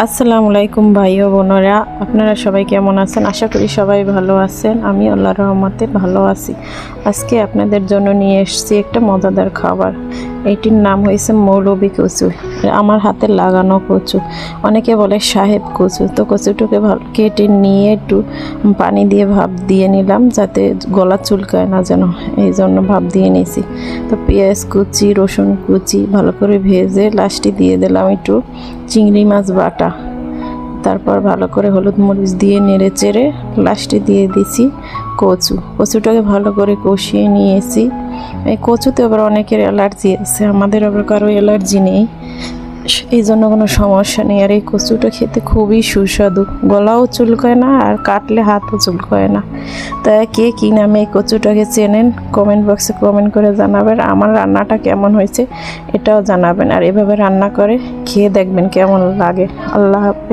আসসালামু আলাইকুম ভাই ও বোনেরা, আপনারা সবাই কেমন আছেন? আশা করি সবাই ভালো আছেন। আমি আল্লাহর রহমতে ভালো আছি। আজকে আপনাদের জন্য নিয়ে এসেছি একটা মজাদার খাবার। এইটির নাম হয়েছে মৌলবি কচু। আমার হাতে লাগানো কচু, অনেকে বলে সাহেব কচু। তো কচুটাকে ভালো কেটে নিয়ে একটু পানি দিয়ে ভাপ দিয়ে নিলাম, যাতে গলা চুলকায় না যেন, এই জন্য ভাপ দিয়ে নিয়েছি। তো পেঁয়াজ কুচি, রসুন কুচি ভালো করে ভেজে লাস্টে দিয়ে দিলাম একটু চিংড়ি মাছ বাটা। তারপর ভালো করে হলুদ মরিচ দিয়ে নেড়ে চেড়ে লাস্টে দিয়ে দিছি কচুটাকে ভালো করে কষিয়ে নিয়েছি। এই কচুতে আবার অনেকের অ্যালার্জি আছে, আমাদের আবার কারো অ্যালার্জি নেই, এই জন্য কোনো সমস্যা নেই। আর এই কচুটা খেতে খুবই সুস্বাদু, গলাও চুলকায় না আর কাটলে হাতও চুলকায় না। তাই কে কী নামে এই কচুটাকে চেনেন কমেন্ট বক্সে কমেন্ট করে জানাবেন। আমার রান্নাটা কেমন হয়েছে এটাও জানাবেন, আর এভাবে রান্না করে খেয়ে দেখবেন কেমন লাগে। আল্লাহ হাফেজ।